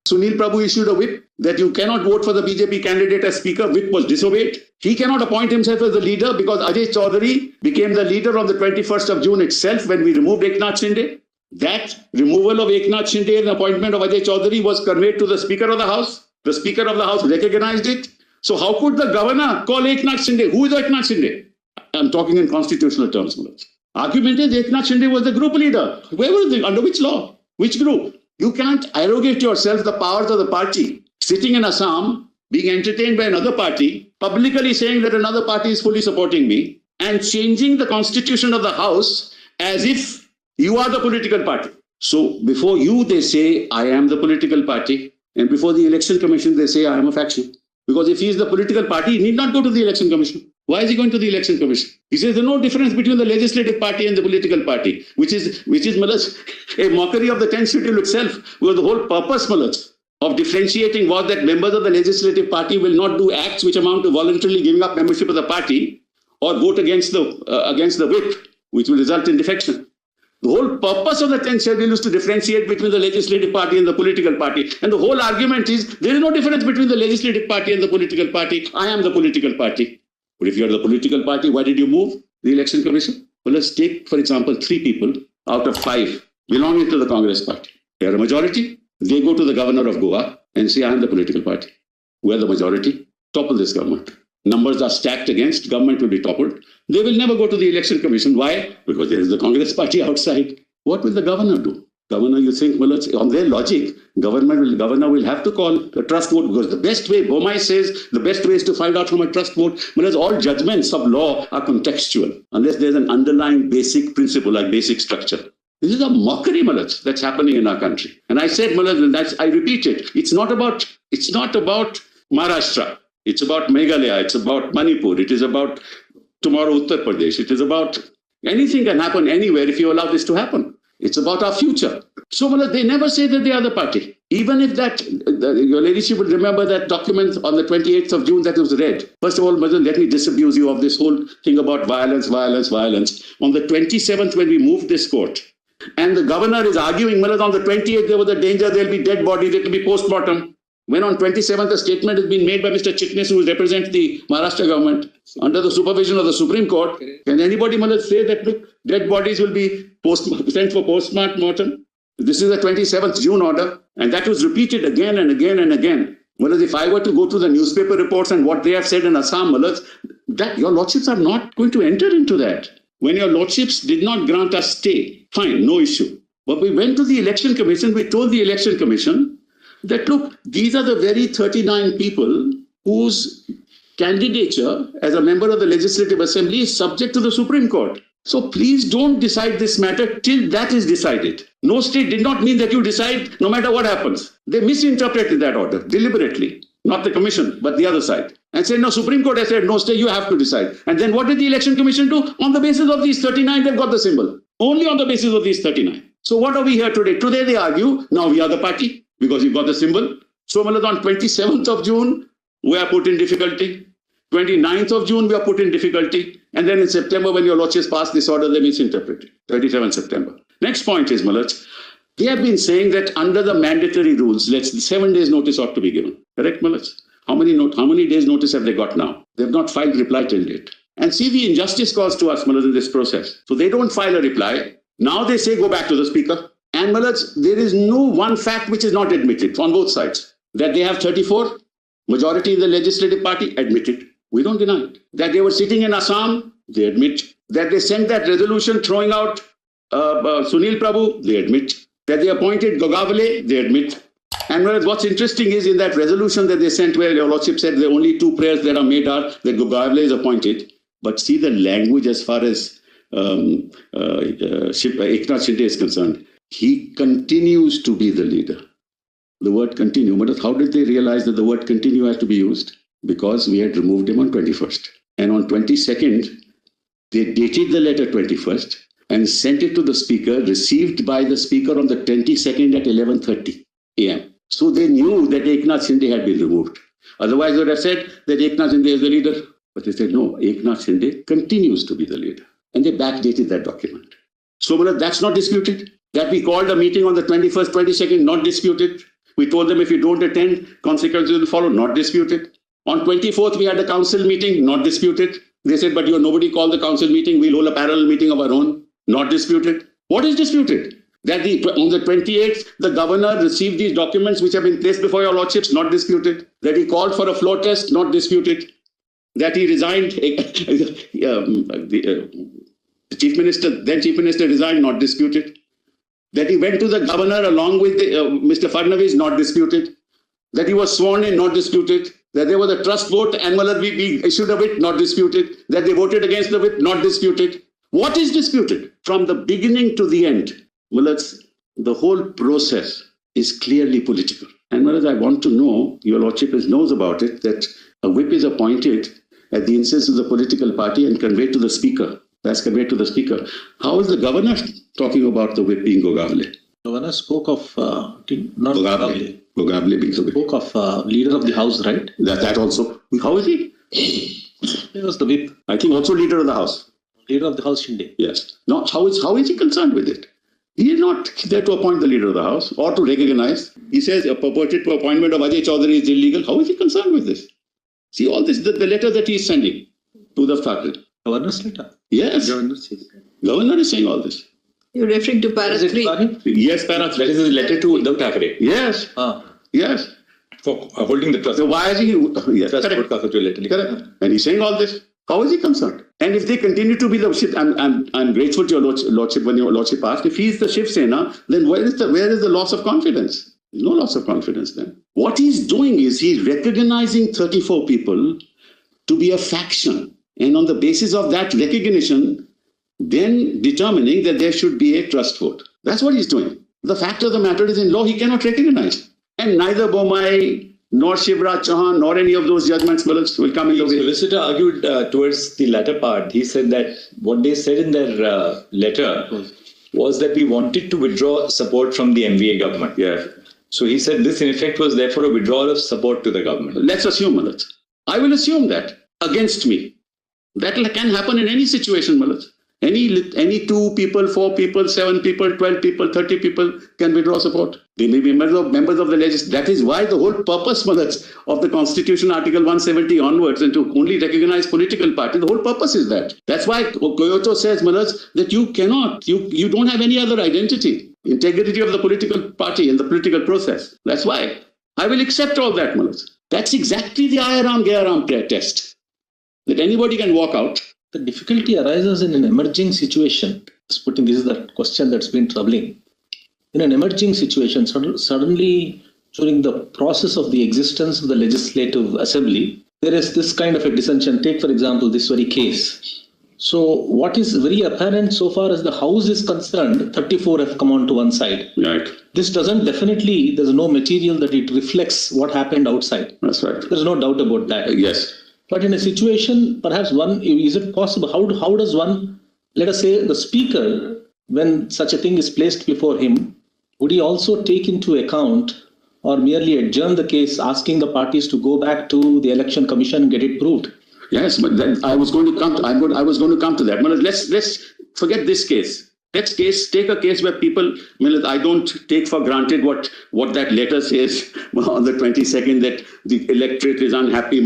Sunil Prabhu issued a whip that you cannot vote for the BJP candidate as speaker. Whip was disobeyed. He cannot appoint himself as the leader because Ajay Chaudhary became the leader on the 21st of June itself when we removed Eknath Shinde. That removal of Eknath Shinde and appointment of Ajay Chaudhary was conveyed to the Speaker of the House. The Speaker of the House recognized it. So how could the governor call Eknath Shinde? Who is Eknath Shinde? I'm talking in constitutional terms. Argument is Eknath Shinde was the group leader. Where was it? Under which law? Which group? You can't arrogate yourself the powers of the party. Sitting in Assam, being entertained by another party, publicly saying that another party is fully supporting me, and changing the constitution of the House as if you are the political party. So before you, they say, I am the political party. And before the election commission, they say, I am a faction. Because if he is the political party, he need not go to the election commission. Why is he going to the election commission? He says there's no difference between the legislative party and the political party, which is a mockery of the 10th schedule itself. Because the whole purpose, Malaj, of differentiating was that members of the legislative party will not do acts which amount to voluntarily giving up membership of the party or vote against the whip, which will result in defection. The whole purpose of the 10th schedule is to differentiate between the legislative party and the political party. And the whole argument is there is no difference between the legislative party and the political party. I am the political party. But if you are the political party, why did you move the election commission? Well, let's take, for example, 3 people out of 5 belonging to the Congress party. They are a majority. They go to the governor of Goa and say, I am the political party. We are the majority. Topple this government. Numbers are stacked against, government will be toppled. They will never go to the election commission. Why? Because there is the Congress party outside. What will the governor do? Governor, you think, well, on their logic, governor will have to call a trust vote because the best way, Bomai says, the best way is to find out from a trust vote. But all judgments of law are contextual, unless there's an underlying basic principle, like basic structure. This is a mockery, Malaj, that's happening in our country. And I said, Malaj, and I repeat it, it's not about Maharashtra. It's about Meghalaya, it's about Manipur, it is about tomorrow Uttar Pradesh, it is about anything can happen anywhere if you allow this to happen. It's about our future. So they never say that they are the party. Even if that, your ladyship will remember that document on the 28th of June that was read. First of all, Madam, let me disabuse you of this whole thing about violence. On the 27th, when we moved this court, and the governor is arguing, Madam, on the 28th, there was a danger, there will be dead bodies, there will be post-mortem. When on 27th, a statement has been made by Mr. Chitnis, who represents the Maharashtra government, under the supervision of the Supreme Court, can anybody say that, look, dead bodies will be sent for post-mortem? This is the 27th June order, and that was repeated again and again and again. Whereas if I were to go through the newspaper reports and what they have said in Assam, that your lordships are not going to enter into that. When your lordships did not grant us stay, fine, no issue. But we went to the election commission, we told the election commission that, look, these are the very 39 people whose candidature as a member of the Legislative Assembly is subject to the Supreme Court. So please don't decide this matter till that is decided. No state did not mean that you decide no matter what happens. They misinterpreted that order deliberately, not the commission, but the other side. And said, no, Supreme Court has said, no state, you have to decide. And then what did the election commission do? On the basis of these 39, they've got the symbol. Only on the basis of these 39. So what are we here today? Today they argue, now we are the party. Because you've got the symbol. So on 27th of June, we are put in difficulty. 29th of June, we are put in difficulty. And then in September, when your lordships pass this order, they misinterpret it. 27th September. Next point is, Malaj, they have been saying that under the mandatory rules, 7 days notice ought to be given. Correct, Malaj? How many days notice have they got now? They have not filed reply till date. And see the injustice caused to us, Malaj, in this process. So they don't file a reply. Now they say go back to the speaker. And Malaj, there is no one fact which is not admitted on both sides. That they have 34, majority in the legislative party, admitted. We don't deny it. That they were sitting in Assam, they admit. That they sent that resolution throwing out Sunil Prabhu, they admit. That they appointed Gogavale, they admit. And what's interesting is in that resolution that they sent where your lordship said the only 2 prayers that are made are that Gogavale is appointed. But see the language as far as Eknath Shinde is concerned. He continues to be the leader. The word continue. But how did they realize that the word continue has to be used? Because we had removed him on 21st. And on 22nd, they dated the letter 21st and sent it to the speaker, received by the speaker on the 22nd at 11:30 a.m. So they knew that Eknath Shinde had been removed. Otherwise, they would have said that Eknath Shinde is the leader. But they said, no, Eknath Shinde continues to be the leader. And they backdated that document. So that's not disputed. That we called a meeting on the 21st, 22nd, not disputed. We told them if you don't attend, consequences will follow, not disputed. On 24th, we had a council meeting, not disputed. They said, but nobody called the council meeting. We'll hold a parallel meeting of our own, not disputed. What is disputed? That on the 28th, the governor received these documents which have been placed before your lordships, not disputed. That he called for a floor test, not disputed. That he resigned, the chief minister, then chief minister resigned, not disputed. That he went to the governor along with Mr. Fadnavis, not disputed. That he was sworn in, not disputed. That there was a trust vote and we issued a writ, not disputed. That they voted against the writ, not disputed. What is disputed? From the beginning to the end, the whole process is clearly political. And I want to know, your lordship knows about it, that a whip is appointed at the instance of the political party and conveyed to the speaker. That's conveyed to the speaker. How is the governor talking about the whip being Gogavle? Governor spoke of not Gogavle. Gogavle being the whip. Spoke of leader of the house, right? That also. How is he? He was the whip. I think also leader of the house. Leader of the house, Shinde. Yes. No, how is he concerned with it? He is not there to appoint the leader of the house or to recognize. He says a purported appointment of Ajay Chaudhary is illegal. How is he concerned with this? See all this, the letter that he is sending to the faculty. Governor's letter? Yes. Governor is saying all this. You're referring to para 3? Yes, para 3. That is his letter to Uddhav Thackeray. Yes. Yes. For holding the trust. So why is he? Yes, correct. Correct. And he's saying all this. How is he concerned? And if they continue to be the Shiv, I'm grateful to your lordship when your lordship asked. If he is the Shiv Sena, then where is the loss of confidence? There's no loss of confidence then. What he's doing is he's recognizing 34 people to be a faction. And on the basis of that recognition, then determining that there should be a trust vote. That's what he's doing. The fact of the matter is in law, he cannot recognize. And neither Bomai, nor Shivraj Chauhan, nor any of those judgments will come into way. The solicitor argued towards the latter part. He said that what they said in their letter was that we wanted to withdraw support from the MVA government. Yeah. So he said this in effect was therefore a withdrawal of support to the government. Let's assume, Malat. I will assume that against me. That can happen in any situation, Malat. Any 2 people, 4 people, 7 people, 12 people, 30 people can withdraw support. They may be members of the legislature. That is why the whole purpose, Malat, of the Constitution, Article 170 onwards, and to only recognize political parties, the whole purpose is that. That's why Kyoto says, Malat, that you cannot, you don't have any other identity. Integrity of the political party and the political process. That's why I will accept all that, Malat. That's exactly the Ayaram Gayaram test. That anybody can walk out. The difficulty arises in an emerging situation. This is the question that's been troubling. In an emerging situation, suddenly during the process of the existence of the Legislative Assembly, there is this kind of a dissension. Take, for example, this very case. So what is very apparent so far as the House is concerned, 34 have come on to one side. Right. This doesn't definitely, there's no material that it reflects what happened outside. That's right. There's no doubt about that. Yes. But in a situation, perhaps is it possible? How does one, let us say the speaker, when such a thing is placed before him, would he also take into account or merely adjourn the case, asking the parties to go back to the election commission and get it proved? Yes, but then I was going to come to that. But let's forget this case. Let's take a case where people, I don't take for granted what that letter says on the 22nd, that the electorate is unhappy.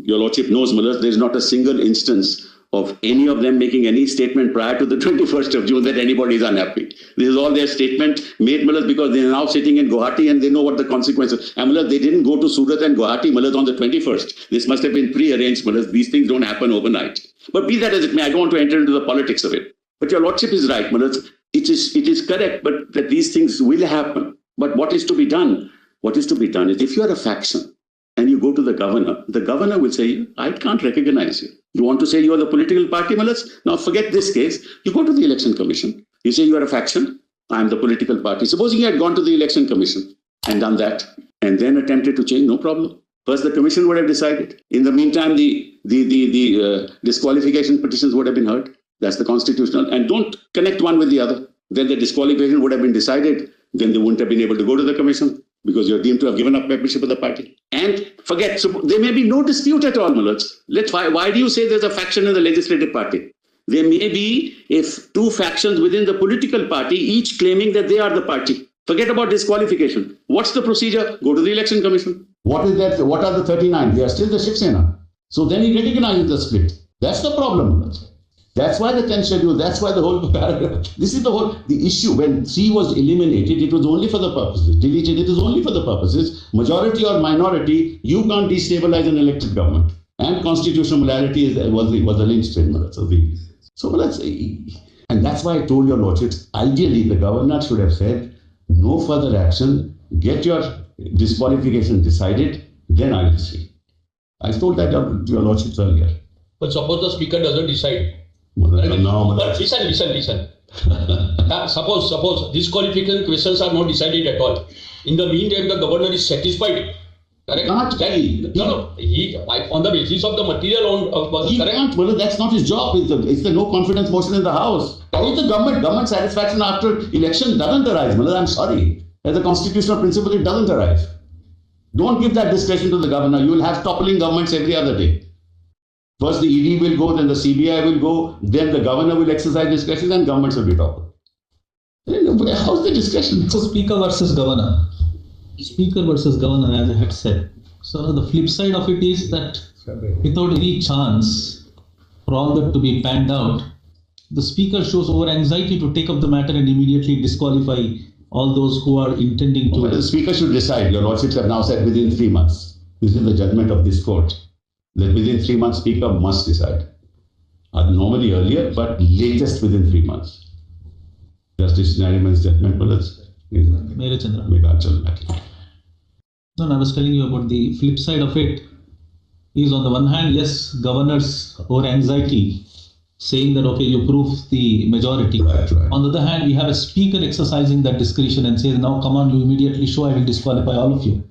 Your lordship knows, there's not a single instance of any of them making any statement prior to the 21st of June that anybody is unhappy. This is all their statement made, because they are now sitting in Guwahati and they know what the consequences. And they didn't go to Surat and Guwahati, on the 21st. This must have been pre-arranged, These things don't happen overnight. But be that as it may, I don't want to enter into the politics of it. But your lordship is right, it is correct, but that these things will happen. But what is to be done? What is to be done is if you are a faction and you go to the governor will say, I can't recognize you. You want to say you are the political party, Now forget this case. You go to the election commission. You say you are a faction. I am the political party. Supposing you had gone to the election commission and done that and then attempted to change, no problem. First, the commission would have decided. In the meantime, the disqualification petitions would have been heard. That's the constitutional. And don't connect one with the other. Then the disqualification would have been decided. Then they wouldn't have been able to go to the commission because you're deemed to have given up membership of the party. And forget, so there may be no dispute at all, Why do you say there's a faction in the legislative party? There may be 2 factions within the political party, each claiming that they are the party. Forget about disqualification. What's the procedure? Go to the election commission. What is that? What are the 39? They are still the Shiv Sena. So then he recognizes the split. That's the problem. That's why the 10th schedule, that's why the whole paragraph. This is the issue. When 3 was eliminated, it was only for the purposes. Deleted, it is only for the purposes. Majority or minority, you can't destabilize an elected government. And constitutional morality was the linchpin. So let's say, and that's why I told your lordships, ideally the governor should have said, no further action, get your disqualification decided, then I will see. I told that to your lordships earlier. But suppose the speaker doesn't decide. But listen. Suppose disqualification questions are not decided at all. In the meantime, the governor is satisfied. Correct? On the basis of the material he correct? Can't. Well, that's not his job. It's the no confidence motion in the House. How is the government satisfaction after election doesn't arise? Well, I'm sorry. As a constitutional principle, it doesn't arise. Don't give that discretion to the governor. You will have toppling governments every other day. First the ED will go, then the CBI will go, then the governor will exercise discretion and governments will be toppled. How's the discretion? So speaker versus governor. Speaker versus governor, as I had said. So the flip side of it is that without any chance for all that to be panned out, the speaker shows over anxiety to take up the matter and immediately disqualify all those who are intending to. Well, the speaker should decide. Your lordships have now said within 3 months. This is the judgment of this court. That within 3 months, speaker must decide. Normally earlier, but latest within 3 months. Justice Nariman's judgment, well, No, I was telling you about the flip side of it. Is on the one hand, yes, governors over anxiety saying that, okay, you prove the majority. Right. On the other hand, we have a speaker exercising that discretion and says, now come on, you immediately show, I will disqualify all of you.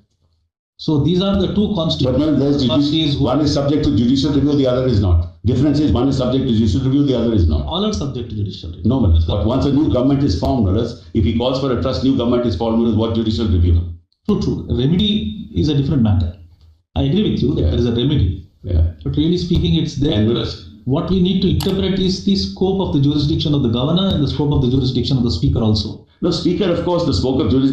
So these are the two constituencies. One is subject to judicial review, the other is not. Difference is one is subject to judicial review, the other is not. All are subject to judicial review. No, but once a new government is formed, if he calls for a trust, new government is formed, what judicial review? True. Remedy is a different matter. I agree with you that there is a remedy. Yeah. But really speaking, it's there. And what we need to interpret is the scope of the jurisdiction of the governor and the scope of the jurisdiction of the speaker also. The speaker, of course, the scope of jurisdiction